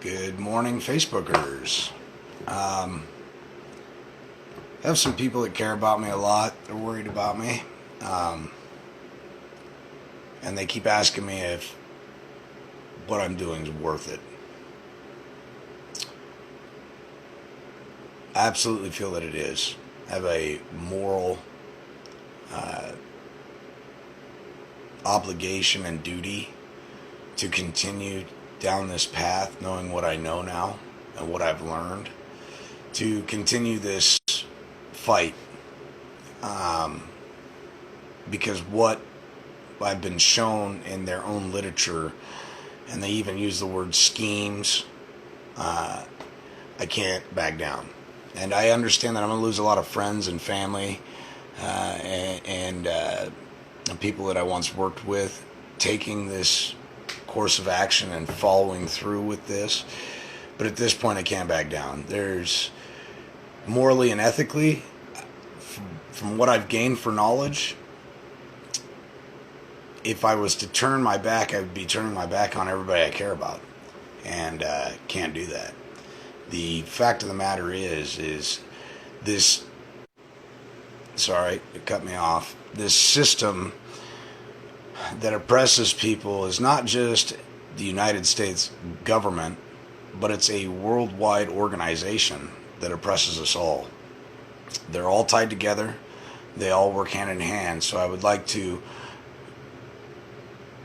Good morning, Facebookers. I have some people that care about me a lot. They're worried about me. And they keep asking me if what I'm doing is worth it. I absolutely feel that it is. I have a moral obligation and duty to continue down this path, knowing what I know now and what I've learned, to continue this fight. Because what I've been shown in their own literature, and they even use the word schemes, I can't back down. And I understand that I'm going to lose a lot of friends and family and people that I once worked with, taking this course of action and following through with this. But at this point, I can't back down. There's morally and ethically, from what I've gained for knowledge, if I was to turn my back, I would be turning my back on everybody I care about. And can't do that. The fact of the matter is this, sorry, it cut me off, this system that oppresses people is not just the United States government, but it's a worldwide organization that oppresses us all. They're all tied together. They all work hand in hand. So I would like to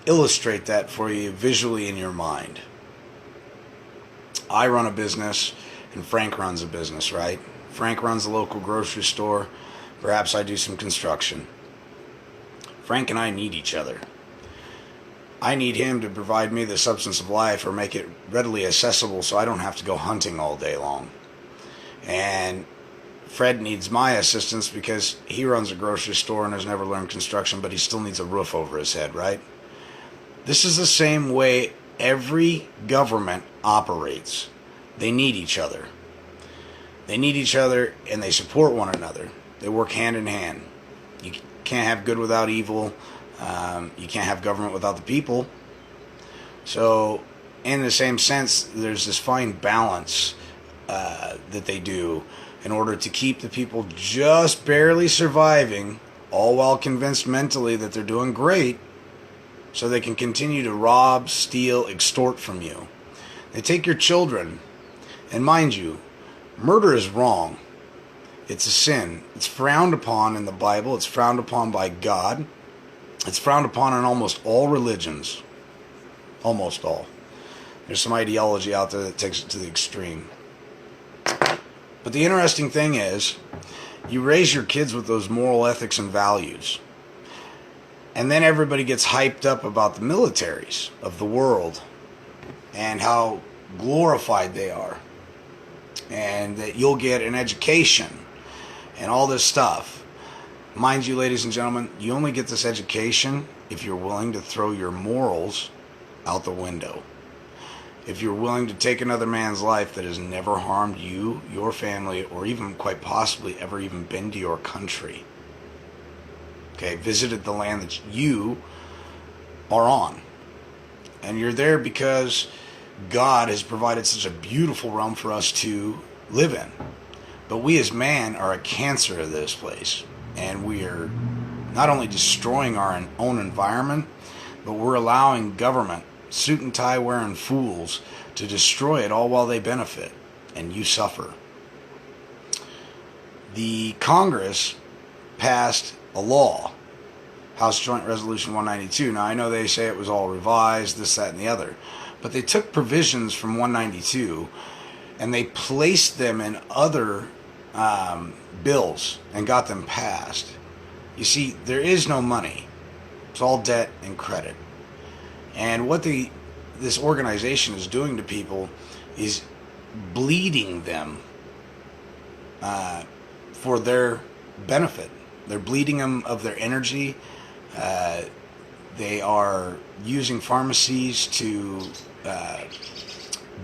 illustrate that for you visually in your mind. I run a business, and Frank runs a business, right? Frank runs the local grocery store. Perhaps I do some construction. Frank and I need each other. I need him to provide me the substance of life or make it readily accessible so I don't have to go hunting all day long. And Fred needs my assistance because he runs a grocery store and has never learned construction, but he still needs a roof over his head, right? This is the same way every government operates. They need each other. They need each other and they support one another. They work hand in hand. You can't have good without evil. You can't have government without the people. So, in the same sense, there's this fine balance that they do in order to keep the people just barely surviving, all while convinced mentally that they're doing great, so they can continue to rob, steal, extort from you. They take your children, and mind you, murder is wrong. It's a sin. It's frowned upon in the Bible. It's frowned upon by God. It's frowned upon in almost all religions. Almost all. There's some ideology out there that takes it to the extreme. But the interesting thing is, you raise your kids with those moral ethics and values. And then everybody gets hyped up about the militaries of the world and how glorified they are. And that you'll get an education and all this stuff. Mind you, ladies and gentlemen, you only get this education if you're willing to throw your morals out the window. If you're willing to take another man's life that has never harmed you, your family, or even quite possibly ever even been to your country. Okay, visited the land that you are on. And you're there because God has provided such a beautiful realm for us to live in. But we as man are a cancer of this place. And we are not only destroying our own environment, but we're allowing government, suit and tie wearing fools, to destroy it all while they benefit. And you suffer. The Congress passed a law, House Joint Resolution 192. Now, I know they say it was all revised, this, that, and the other. But they took provisions from 192 and they placed them in other bills and got them passed. You see, there is no money. It's all debt and credit. And what this organization is doing to people is bleeding them for their benefit. They're bleeding them of their energy. They are using pharmacies to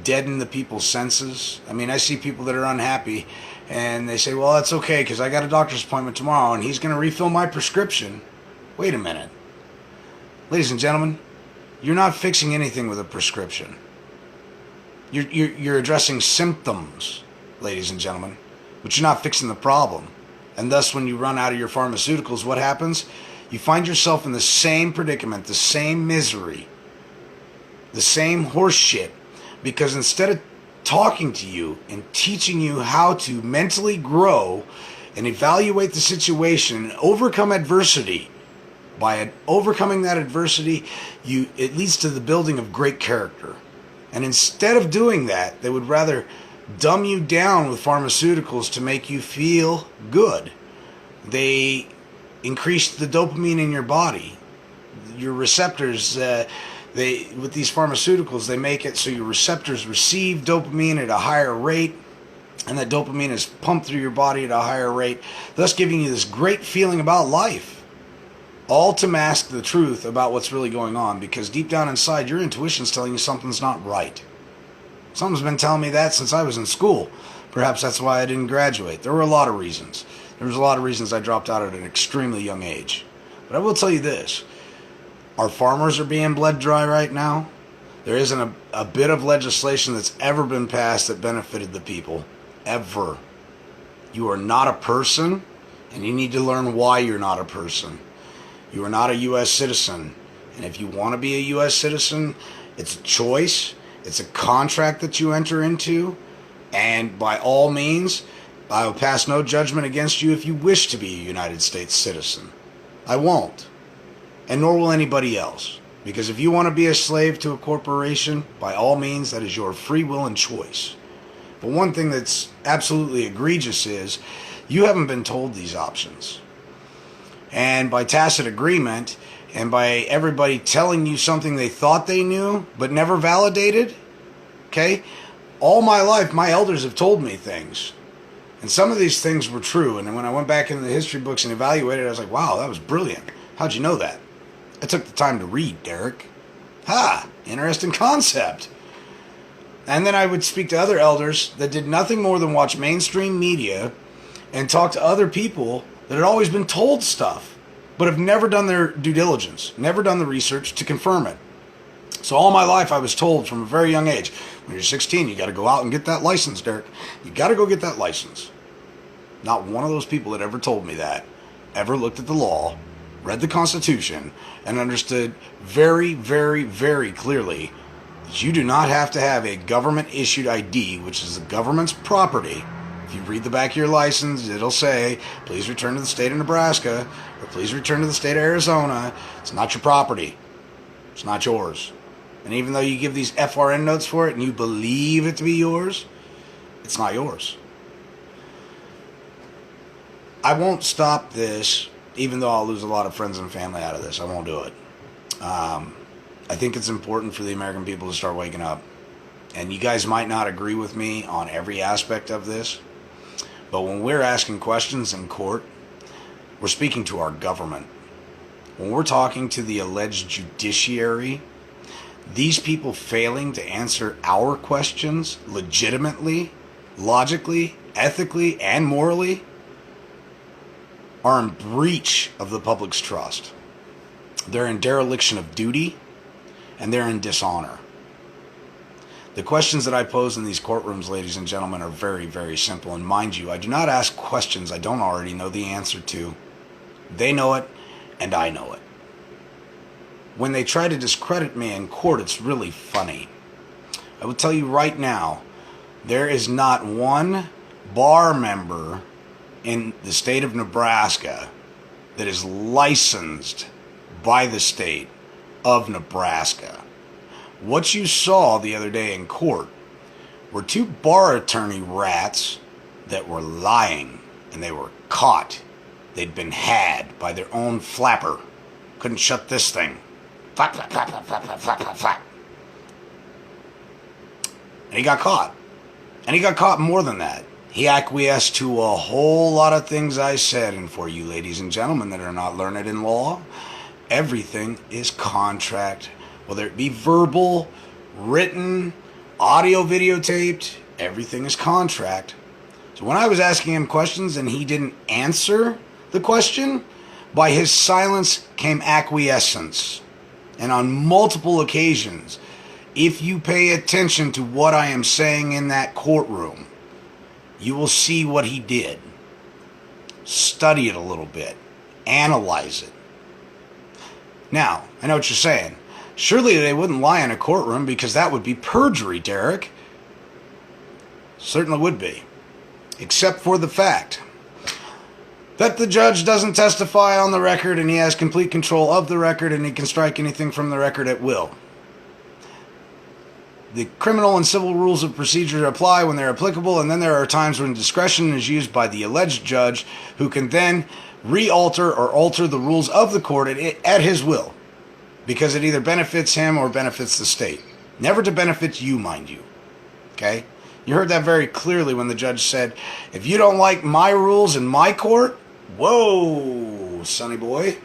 deaden the people's senses. I mean, I see people that are unhappy and they say, well, that's okay because I got a doctor's appointment tomorrow and he's going to refill my prescription. Wait a minute. Ladies and gentlemen, you're not fixing anything with a prescription. You're addressing symptoms, ladies and gentlemen, but you're not fixing the problem. And thus, when you run out of your pharmaceuticals, what happens? You find yourself in the same predicament, the same misery, the same horse shit, because instead of talking to you and teaching you how to mentally grow and evaluate the situation and overcome adversity, by overcoming that adversity, it leads to the building of great character. And instead of doing that, they would rather dumb you down with pharmaceuticals to make you feel good. They increase the dopamine in your body. Your receptors, with these pharmaceuticals, they make it so your receptors receive dopamine at a higher rate, and that dopamine is pumped through your body at a higher rate, thus giving you this great feeling about life. All to mask the truth about what's really going on, because deep down inside, your intuition's telling you something's not right. Something's been telling me that since I was in school. Perhaps that's why I didn't graduate. There were a lot of reasons. There was a lot of reasons I dropped out at an extremely young age. But I will tell you this. Our farmers are being bled dry right now. There isn't a bit of legislation that's ever been passed that benefited the people. Ever. You are not a person, and you need to learn why you're not a person. You are not a U.S. citizen. And if you want to be a U.S. citizen, it's a choice. It's a contract that you enter into. And by all means, I will pass no judgment against you if you wish to be a United States citizen. I won't. And nor will anybody else. Because if you want to be a slave to a corporation, by all means, that is your free will and choice. But one thing that's absolutely egregious is you haven't been told these options. And by tacit agreement, and by everybody telling you something they thought they knew, but never validated, okay? All my life, my elders have told me things. And some of these things were true. And when I went back into the history books and evaluated, I was like, wow, that was brilliant. How'd you know that? I took the time to read, Derrick. Ha! Interesting concept. And then I would speak to other elders that did nothing more than watch mainstream media and talk to other people that had always been told stuff, but have never done their due diligence, never done the research to confirm it. So all my life I was told from a very young age, when you're 16, you got to go out and get that license, Derrick. You got to go get that license. Not one of those people that ever told me that ever looked at the law, read the Constitution, and understood very, very, very clearly that you do not have to have a government-issued ID, which is the government's property. If you read the back of your license, it'll say, please return to the state of Nebraska, or please return to the state of Arizona. It's not your property. It's not yours. And even though you give these FRN notes for it and you believe it to be yours, it's not yours. I won't stop this, even though I'll lose a lot of friends and family out of this. I won't do it. I think it's important for the American people to start waking up. And you guys might not agree with me on every aspect of this, but when we're asking questions in court, we're speaking to our government. When we're talking to the alleged judiciary, these people failing to answer our questions legitimately, logically, ethically, and morally are in breach of the public's trust. They're in dereliction of duty, and they're in dishonor. The questions that I pose in these courtrooms, ladies and gentlemen, are very, very simple. And mind you, I do not ask questions I don't already know the answer to. They know it, and I know it. When they try to discredit me in court, it's really funny. I will tell you right now, there is not one bar member in the state of Nebraska that is licensed by the state of Nebraska. What you saw the other day in court were two bar attorney rats that were lying, and they were caught. They'd been had by their own flapper. Couldn't shut this thing. Flap, flap, flap, flap, flap, flap, flap, flap, flap. And he got caught. And he got caught more than that. He acquiesced to a whole lot of things I said. And for you ladies and gentlemen that are not learned in law, everything is contract. Whether it be verbal, written, audio videotaped, everything is contract. So when I was asking him questions and he didn't answer the question, by his silence came acquiescence. And on multiple occasions, if you pay attention to what I am saying in that courtroom, you will see what he did. Study it a little bit. Analyze it. Now, I know what you're saying. Surely they wouldn't lie in a courtroom because that would be perjury, Derrick. Certainly would be. Except for the fact that the judge doesn't testify on the record and he has complete control of the record and he can strike anything from the record at will. The criminal and civil rules of procedure apply when they're applicable, and then there are times when discretion is used by the alleged judge who can then re-alter or alter the rules of the court at his will, because it either benefits him or benefits the state. Never to benefit you, mind you. Okay? You heard that very clearly when the judge said, if you don't like my rules in my court, whoa, sonny boy,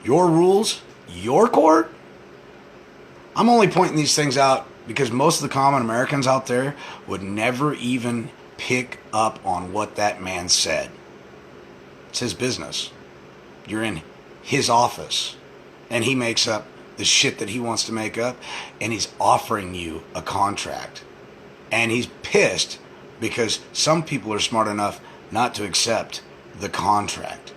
your rules, your court? I'm only pointing these things out because most of the common Americans out there would never even pick up on what that man said. It's his business. You're in his office, and he makes up the shit that he wants to make up, and he's offering you a contract. And he's pissed because some people are smart enough not to accept the contract.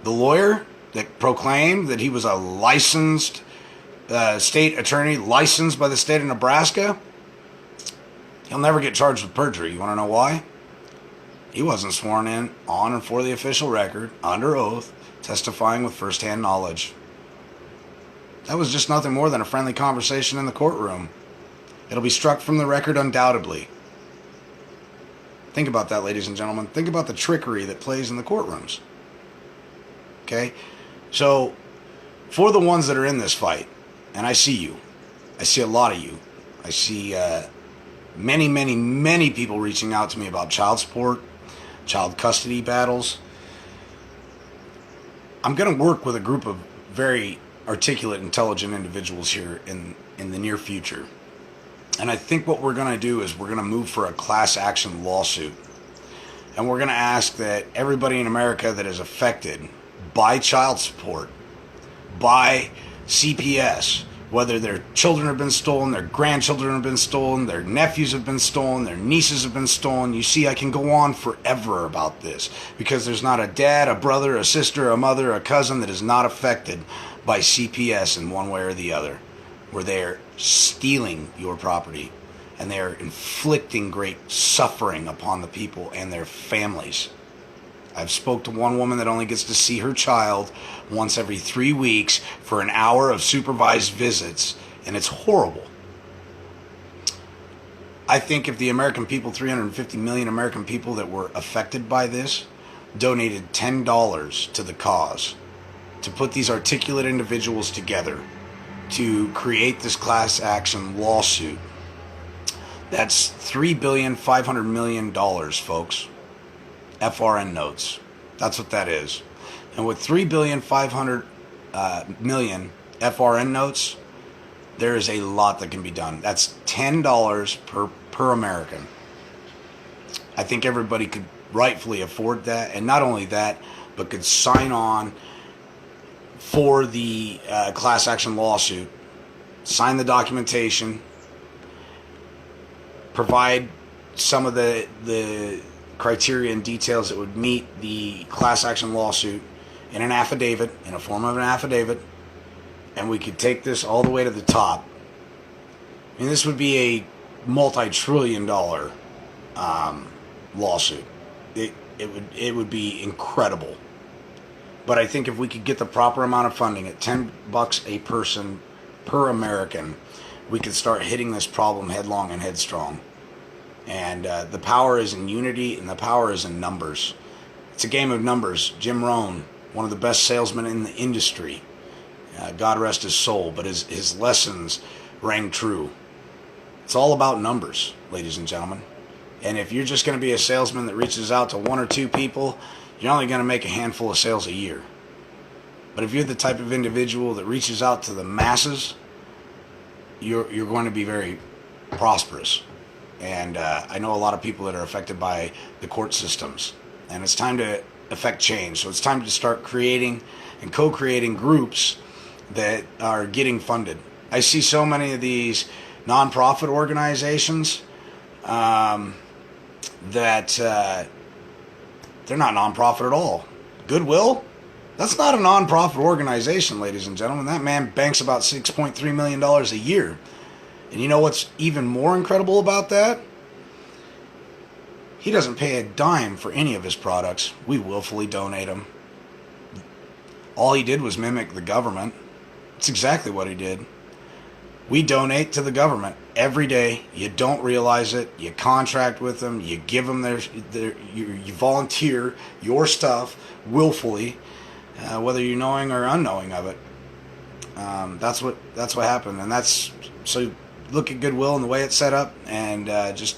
The lawyer that proclaimed that he was a licensed state attorney, licensed by the state of Nebraska, he'll never get charged with perjury. You want to know why? He wasn't sworn in on and for the official record, under oath, testifying with firsthand knowledge. That was just nothing more than a friendly conversation in the courtroom. It'll be struck from the record undoubtedly. Think about that, ladies and gentlemen. Think about the trickery that plays in the courtrooms. Okay? So, for the ones that are in this fight, and I see you. I see a lot of you. I see many, many, many people reaching out to me about child support, child custody battles. I'm going to work with a group of very articulate, intelligent individuals here in the near future. And I think what we're going to do is we're going to move for a class action lawsuit. And we're going to ask that everybody in America that is affected by child support, by CPS, whether their children have been stolen, their grandchildren have been stolen, their nephews have been stolen, their nieces have been stolen. You see, I can go on forever about this because there's not a dad, a brother, a sister, a mother, a cousin that is not affected by CPS in one way or the other, where they're stealing your property and they're inflicting great suffering upon the people and their families. I've spoke to one woman that only gets to see her child once every 3 weeks for an hour of supervised visits, and it's horrible. I think if the American people, 350 million American people that were affected by this, donated $10 to the cause, to put these articulate individuals together, to create this class action lawsuit, that's $3.5 billion, folks. FRN notes. That's what that is. And with $3.5 billion FRN notes, there is a lot that can be done. That's $10 per American. I think everybody could rightfully afford that, and not only that, but could sign on for the class action lawsuit, sign the documentation, provide some of the criteria and details that would meet the class action lawsuit in an affidavit, in a form of an affidavit, and we could take this all the way to the top. I mean, this would be a multi-trillion-dollar lawsuit. It would be incredible. But I think if we could get the proper amount of funding at $10 a person per American, we could start hitting this problem headlong and headstrong. And the power is in unity, and the power is in numbers. It's a game of numbers. Jim Rohn, one of the best salesmen in the industry, God rest his soul, but his lessons rang true. It's all about numbers, ladies and gentlemen. And if you're just going to be a salesman that reaches out to one or two people, you're only going to make a handful of sales a year. But if you're the type of individual that reaches out to the masses, you're going to be very prosperous. And I know a lot of people that are affected by the court systems. And it's time to affect change. So it's time to start creating and co-creating groups that are getting funded I see so many of these nonprofit organizations that they're not nonprofit at all. Goodwill, that's not a nonprofit organization, ladies and gentlemen. That man banks about $6.3 million a year. And you know what's even more incredible about that? He doesn't pay a dime for any of his products. We willfully donate them. All he did was mimic the government. It's exactly what he did. We donate to the government every day. You don't realize it. You contract with them. You give them you volunteer your stuff willfully, whether you're knowing or unknowing of it. That's what happened, and that's so. Look at Goodwill and the way it's set up, and just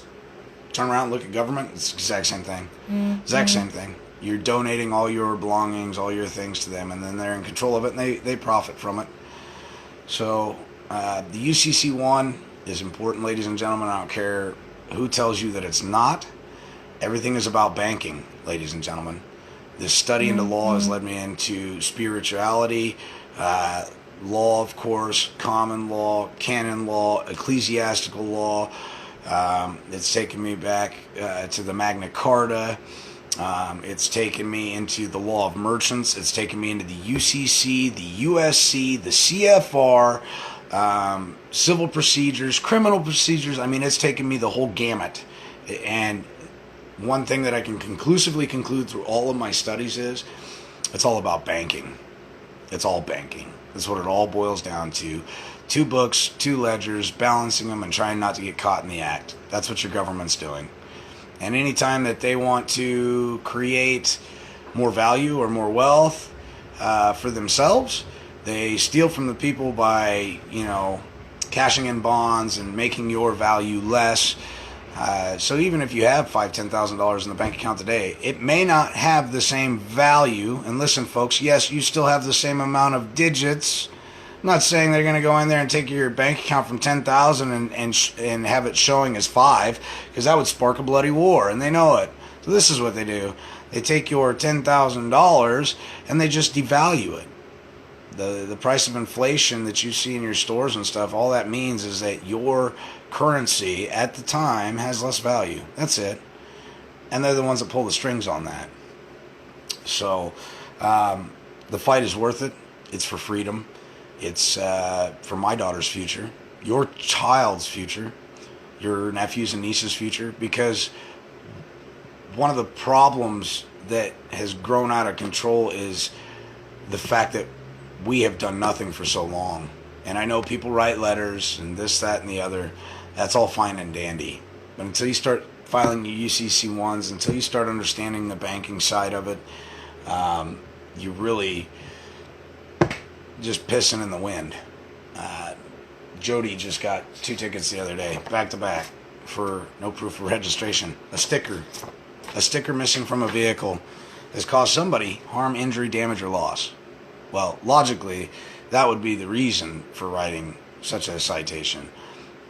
turn around and look at government. It's the exact same thing. Mm-hmm. Exact same thing. You're donating all your belongings, all your things to them, and then they're in control of it, and they profit from it. So the UCC1 is important, ladies and gentlemen. I don't care who tells you that it's not. Everything is about banking, ladies and gentlemen. This study into law has led me into spirituality, law, of course, common law, canon law, ecclesiastical law. It's taken me back to the Magna Carta. It's taken me into the law of merchants. It's taken me into the UCC, the USC, the CFR, civil procedures, criminal procedures. I mean, it's taken me the whole gamut. And one thing that I can conclusively conclude through all of my studies is it's all about banking. It's all banking. That's what it all boils down to. 2 books, 2 ledgers, balancing them and trying not to get caught in the act. That's what your government's doing. And anytime that they want to create more value or more wealth for themselves, they steal from the people by, cashing in bonds and making your value less. So even if you have $5,000, $10,000 in the bank account today, it may not have the same value. And listen, folks, yes, you still have the same amount of digits. I'm not saying they're going to go in there and take your bank account from 10,000 and have it showing as 5, because that would spark a bloody war, and they know it. So this is what they do. They take your $10,000 and they just devalue it. The price of inflation that you see in your stores and stuff, all that means is that your currency at the time has less value. That's it. And they're the ones that pull the strings on that. So the fight is worth it. It's for freedom. It's for my daughter's future, your child's future, your nephews and nieces' future, because one of the problems that has grown out of control is the fact that we have done nothing for so long. And I know people write letters and this, that, and the other. That's all fine and dandy. But until you start filing your UCC1s, until you start understanding the banking side of it, you really just pissing in the wind. Jody just got 2 tickets the other day, back to back, for no proof of registration. A sticker missing from a vehicle has caused somebody harm, injury, damage, or loss. Well, logically, that would be the reason for writing such a citation.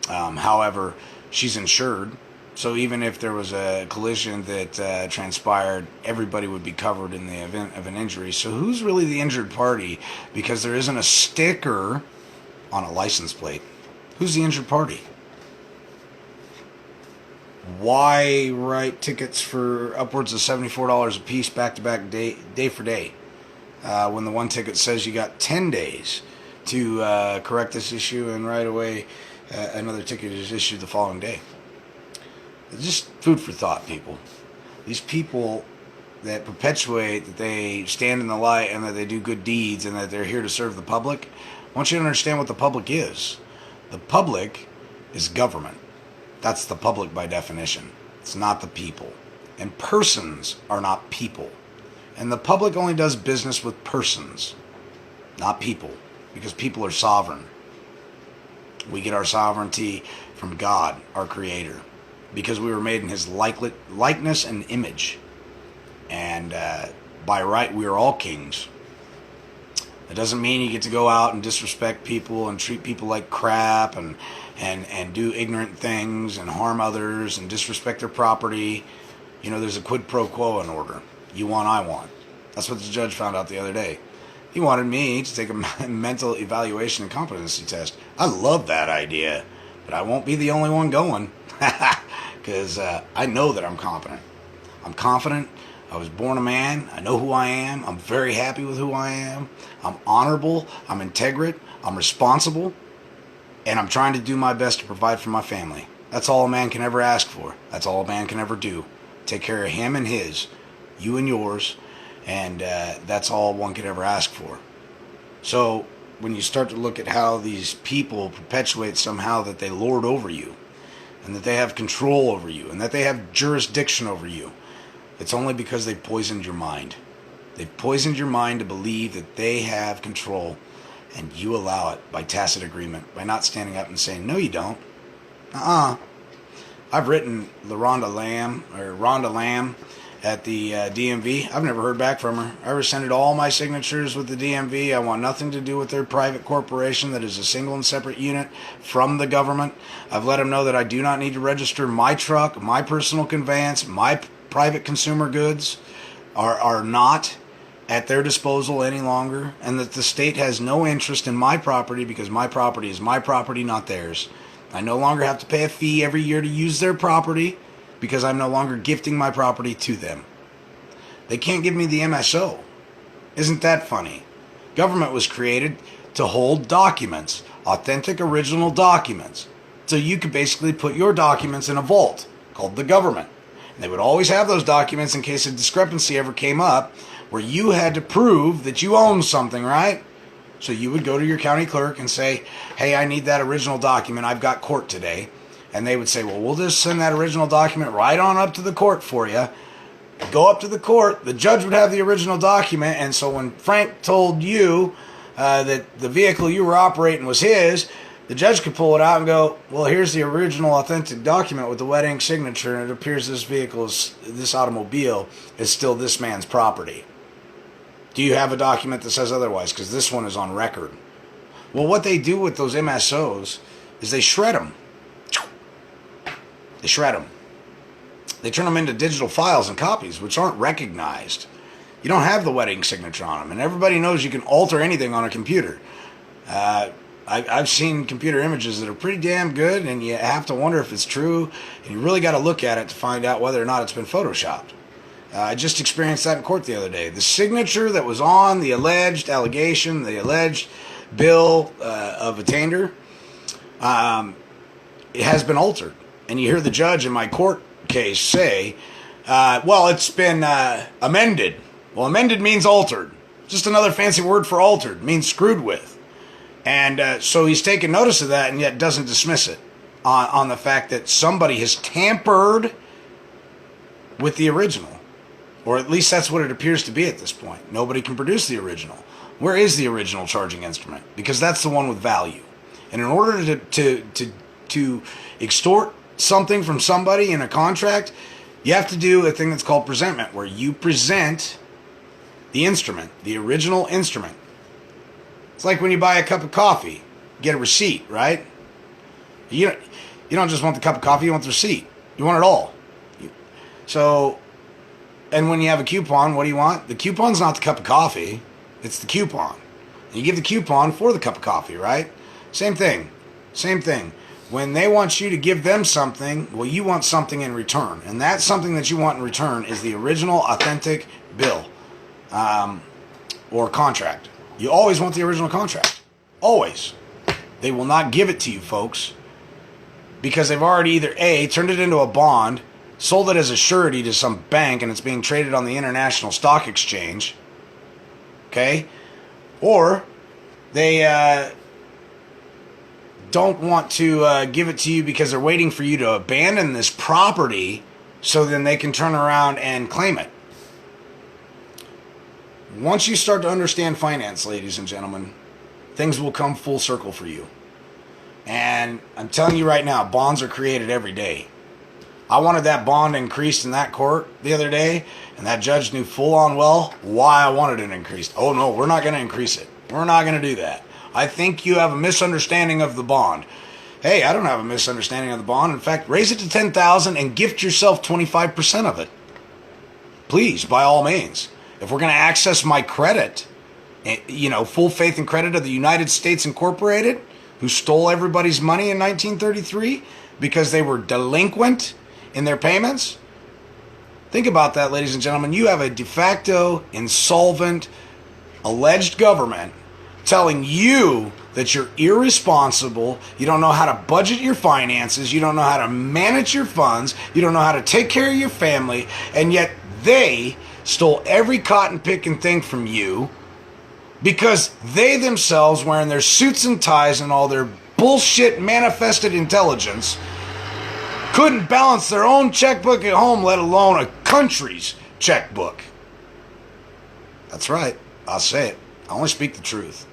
However, she's insured, so even if there was a collision that transpired, everybody would be covered in the event of an injury. So who's really the injured party? Because there isn't a sticker on a license plate. Who's the injured party? Why write tickets for upwards of $74 a piece back-to-back, day for day, when the one ticket says you got 10 days to correct this issue, and right away another ticket is issued the following day? Just food for thought, people. These people that perpetuate that they stand in the light and that they do good deeds and that they're here to serve the public, I want you to understand what the public is. The public is government. That's the public by definition. It's not the people. And persons are not people. And the public only does business with persons, not people, because people are sovereign. We get our sovereignty from God, our Creator, because we were made in His likeness and image. And by right, we are all kings. It doesn't mean you get to go out and disrespect people and treat people like crap and do ignorant things and harm others and disrespect their property. There's a quid pro quo in order. You want, I want. That's what the judge found out the other day. He wanted me to take a mental evaluation and competency test. I love that idea, but I won't be the only one going because I know that I'm competent. I'm confident. I was born a man. I know who I am. I'm very happy with who I am. I'm honorable. I'm integrate. I'm responsible. And I'm trying to do my best to provide for my family. That's all a man can ever ask for. That's all a man can ever do. Take care of him and his, you and yours, and that's all one could ever ask for. So when you start to look at how these people perpetuate somehow that they lord over you, and that they have control over you, and that they have jurisdiction over you, it's only because they've poisoned your mind. They've poisoned your mind to believe that they have control, and you allow it by tacit agreement, by not standing up and saying, no, you don't. I've written Rhonda Lamb at the DMV. I've never heard back from her. I rescinded all my signatures with the DMV. I want nothing to do with their private corporation that is a single and separate unit from the government. I've let them know that I do not need to register my truck, my personal conveyance, my private consumer goods are not at their disposal any longer, and that the state has no interest in my property because my property is my property, not theirs. I no longer have to pay a fee every year to use their property because I'm no longer gifting my property to them. They can't give me the MSO. Isn't that funny? Government was created to hold documents, authentic original documents. So you could basically put your documents in a vault called the government. And they would always have those documents in case a discrepancy ever came up where you had to prove that you owned something, right? So you would go to your county clerk and say, hey, I need that original document. I've got court today. And they would say, well, we'll just send that original document right on up to the court for you. Go up to the court. The judge would have the original document. And so when Frank told you that the vehicle you were operating was his, the judge could pull it out and go, well, here's the original authentic document with the wet ink signature. And it appears this automobile is still this man's property. Do you have a document that says otherwise? Because this one is on record. Well, what they do with those MSOs is they shred them. They shred them. They turn them into digital files and copies, which aren't recognized. You don't have the wet ink signature on them. And everybody knows you can alter anything on a computer. I've seen computer images that are pretty damn good, and you have to wonder if it's true. And you really got to look at it to find out whether or not it's been photoshopped. I just experienced that in court the other day. The signature that was on the alleged allegation, the alleged bill of attainder, it has been altered. And you hear the judge in my court case say, well, it's been amended. Well, amended means altered. Just another fancy word for altered. It means screwed with. And so he's taken notice of that and yet doesn't dismiss it on the fact that somebody has tampered with the original. Or at least that's what it appears to be at this point. Nobody can produce the original. Where is the original charging instrument? Because that's the one with value. And in order to extort something from somebody in a contract, you have to do a thing that's called presentment, where you present the instrument, the original instrument. It's like when you buy a cup of coffee, you get a receipt, right? You don't just want the cup of coffee, you want the receipt. You want it all. And when you have a coupon, what do you want? The coupon's not the cup of coffee, it's the coupon. And you give the coupon for the cup of coffee, right? Same thing. When they want you to give them something, well, you want something in return. And that something that you want in return is the original, authentic bill or contract. You always want the original contract. Always. They will not give it to you, folks, because they've already either A, turned it into a bond, sold it as a surety to some bank, and it's being traded on the International Stock Exchange, okay? Or they don't want to give it to you because they're waiting for you to abandon this property so then they can turn around and claim it. Once you start to understand finance, ladies and gentlemen, things will come full circle for you. And I'm telling you right now, bonds are created every day. I wanted that bond increased in that court the other day, and that judge knew full on well why I wanted it increased. Oh no, we're not going to increase it. We're not going to do that. I think you have a misunderstanding of the bond. Hey, I don't have a misunderstanding of the bond. In fact, raise it to $10,000 and gift yourself 25% of it. Please, by all means. If we're going to access my credit, Full faith and credit of the United States Incorporated, who stole everybody's money in 1933 because they were delinquent in their payments. Think about that, ladies and gentlemen. You have a de facto, insolvent, alleged government telling you that you're irresponsible, you don't know how to budget your finances, you don't know how to manage your funds, you don't know how to take care of your family, and yet they stole every cotton picking thing from you because they themselves, wearing their suits and ties and all their bullshit manifested intelligence, couldn't balance their own checkbook at home, let alone a country's checkbook. That's right. I'll say it. I only speak the truth.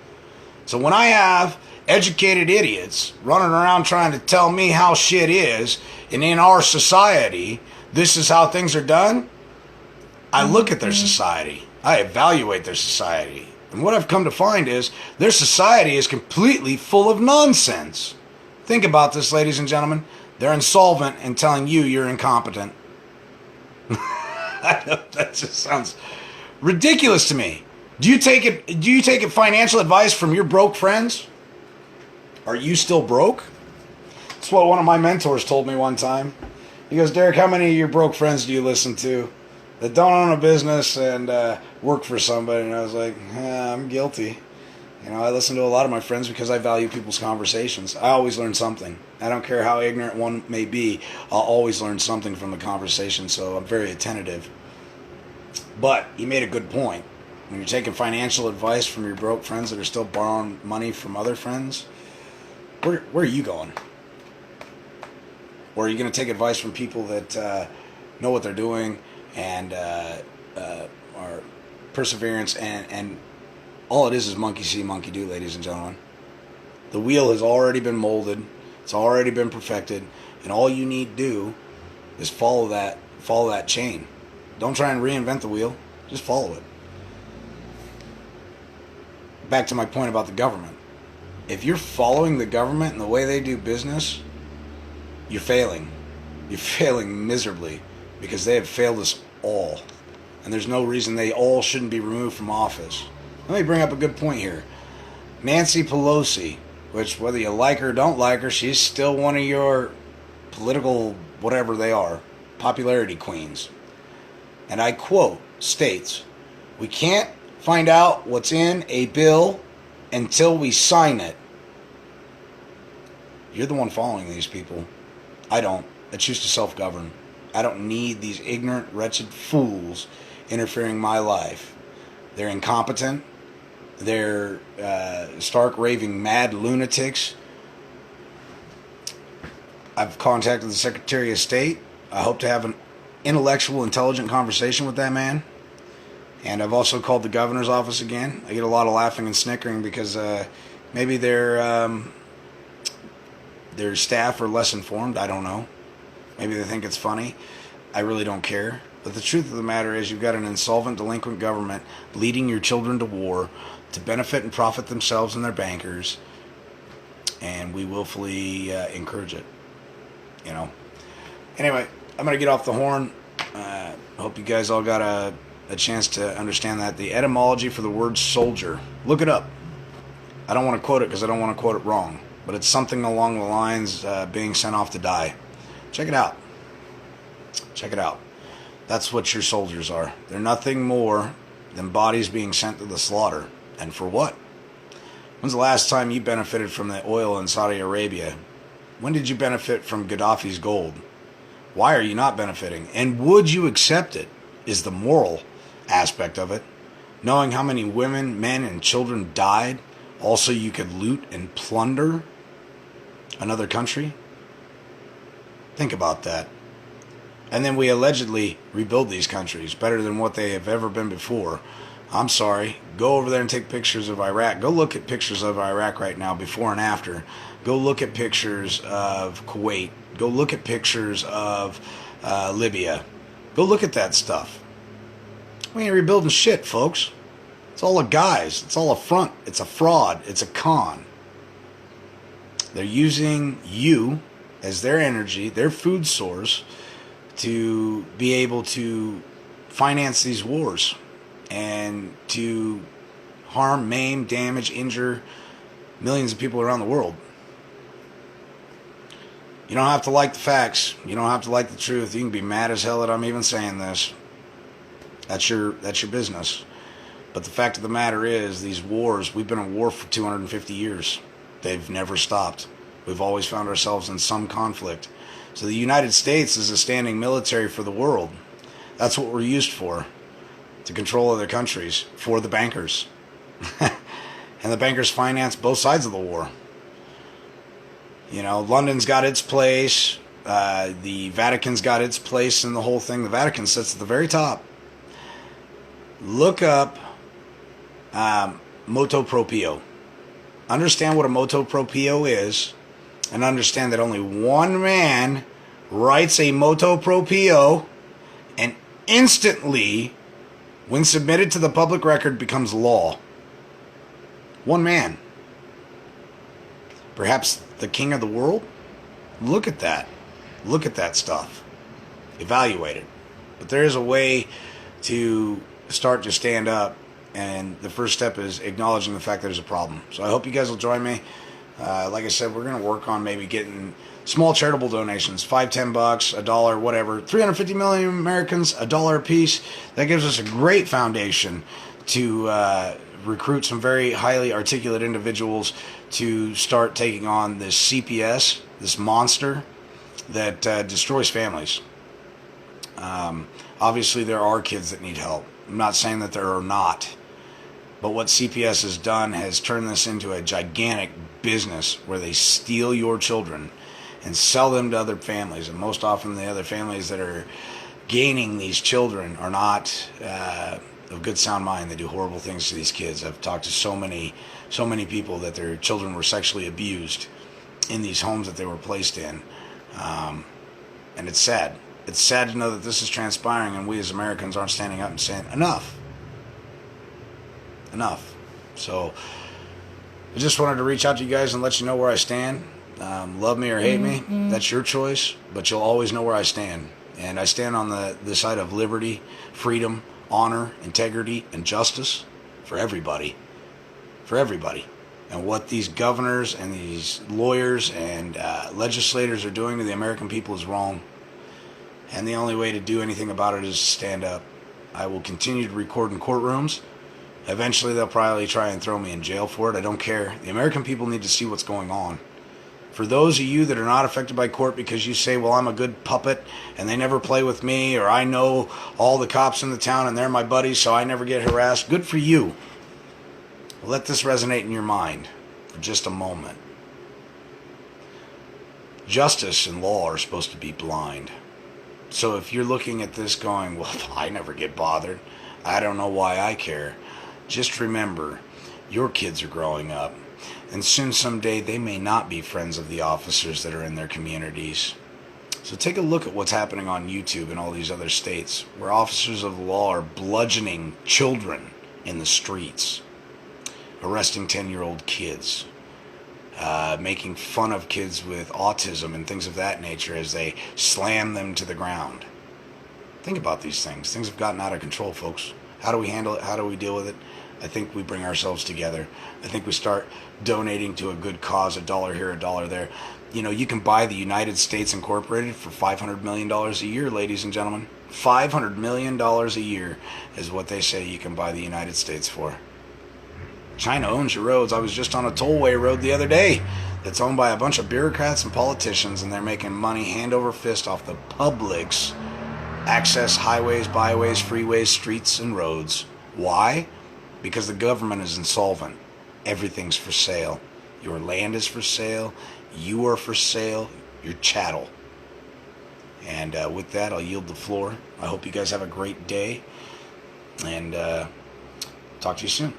So when I have educated idiots running around trying to tell me how shit is, and in our society, this is how things are done, I look at their society. I evaluate their society. And what I've come to find is their society is completely full of nonsense. Think about this, ladies and gentlemen. They're insolvent and telling you you're incompetent. I know, that just sounds ridiculous to me. Do you take it financial advice from your broke friends? Are you still broke? That's what one of my mentors told me one time. He goes, Derrick, how many of your broke friends do you listen to that don't own a business and work for somebody? And I was like, I'm guilty. I listen to a lot of my friends because I value people's conversations. I always learn something. I don't care how ignorant one may be. I'll always learn something from the conversation, so I'm very attentive. But he made a good point. When you're taking financial advice from your broke friends that are still borrowing money from other friends, where are you going? Or are you going to take advice from people that know what they're doing and are perseverance and all it is monkey see, monkey do, ladies and gentlemen. The wheel has already been molded. It's already been perfected. And all you need to do is follow that chain. Don't try and reinvent the wheel. Just follow it. Back to my point about the government. If you're following the government and the way they do business, you're failing. You're failing miserably because they have failed us all. And there's no reason they all shouldn't be removed from office. Let me bring up a good point here. Nancy Pelosi, which whether you like her or don't like her, she's still one of your political whatever they are, popularity queens. And I quote, states, "We can't find out what's in a bill until we sign it." You're the one following these people. I don't. I choose to self-govern. I don't need these ignorant, wretched fools interfering in my life. They're incompetent. They're stark, raving, mad lunatics. I've contacted the Secretary of State. I hope to have an intellectual, intelligent conversation with that man. And I've also called the governor's office again. I get a lot of laughing and snickering because maybe their staff are less informed. I don't know. Maybe they think it's funny. I really don't care. But the truth of the matter is you've got an insolvent, delinquent government leading your children to war to benefit and profit themselves and their bankers. And we willfully encourage it. Anyway, I'm going to get off the horn. Hope you guys all got a chance to understand that. The etymology for the word soldier. Look it up. I don't want to quote it because I don't want to quote it wrong. But it's something along the lines being sent off to die. Check it out. Check it out. That's what your soldiers are. They're nothing more than bodies being sent to the slaughter. And for what? When's the last time you benefited from the oil in Saudi Arabia? When did you benefit from Gaddafi's gold? Why are you not benefiting? And would you accept it? Is the moral aspect of it. Knowing how many women, men, and children died, also you could loot and plunder another country? Think about that. And then we allegedly rebuild these countries better than what they have ever been before. I'm sorry. Go over there and take pictures of Iraq. Go look at pictures of Iraq right now, before and after. Go look at pictures of Kuwait. Go look at pictures of Libya. Go look at that stuff. We ain't rebuilding shit, folks. It's all a guise. It's all a front. It's a fraud. It's a con. They're using you as their energy, their food source, to be able to finance these wars and to harm, maim, damage, injure millions of people around the world. You don't have to like the facts. You don't have to like the truth. You can be mad as hell that I'm even saying this. That's your business. But the fact of the matter is, these wars, we've been at war for 250 years. They've never stopped. We've always found ourselves in some conflict. So the United States is a standing military for the world. That's what we're used for, to control other countries, for the bankers. And the bankers finance both sides of the war. You know, London's got its place. The Vatican's got its place in the whole thing. The Vatican sits at the very top. Look up motu proprio. Understand what a motu proprio is, and understand that only one man writes a motu proprio, and instantly, when submitted to the public record, becomes law. One man. Perhaps the king of the world? Look at that. Look at that stuff. Evaluate it. But there is a way to start to stand up, and the first step is acknowledging the fact that there's a problem. So I hope you guys will join me. Like I said, we're going to work on maybe getting small charitable donations, $5, $10, $1, whatever. 350 million Americans, $1 a piece. That gives us a great foundation to recruit some very highly articulate individuals to start taking on this CPS, this monster that destroys families. Obviously, there are kids that need help. I'm not saying that there are not. But what CPS has done has turned this into a gigantic business where they steal your children and sell them to other families. And most often the other families that are gaining these children are not of good sound mind. They do horrible things to these kids. I've talked to so many people that their children were sexually abused in these homes that they were placed in. And it's sad. It's sad to know that this is transpiring, and we as Americans aren't standing up and saying, enough. Enough. So I just wanted to reach out to you guys and let you know where I stand. Love me or hate me, that's your choice, but you'll always know where I stand. And I stand on the side of liberty, freedom, honor, integrity, and justice for everybody. For everybody. And what these governors and these lawyers and legislators are doing to the American people is wrong. And the only way to do anything about it is to stand up. I will continue to record in courtrooms. Eventually they'll probably try and throw me in jail for it. I don't care. The American people need to see what's going on. For those of you that are not affected by court because you say, well, I'm a good puppet and they never play with me, or I know all the cops in the town and they're my buddies so I never get harassed, good for you. Let this resonate in your mind for just a moment. Justice and law are supposed to be blind. So if you're looking at this going, well, I never get bothered, I don't know why I care, just remember, your kids are growing up, and soon someday they may not be friends of the officers that are in their communities. So take a look at what's happening on YouTube in all these other states, where officers of the law are bludgeoning children in the streets, arresting 10-year-old kids, making fun of kids with autism and things of that nature as they slam them to the ground. Think about these things. Things have gotten out of control, folks. How do we handle it? How do we deal with it? I think we bring ourselves together. I think we start donating to a good cause, $1 here, $1 there. You know, you can buy the United States Incorporated for $500 million a year, ladies and gentlemen. $500 million a year is what they say you can buy the United States for. China owns your roads. I was just on a tollway road the other day that's owned by a bunch of bureaucrats and politicians, and they're making money hand over fist off the public's access highways, byways, freeways, streets, and roads. Why? Because the government is insolvent. Everything's for sale. Your land is for sale. You are for sale. You're chattel. And with that, I'll yield the floor. I hope you guys have a great day. And talk to you soon.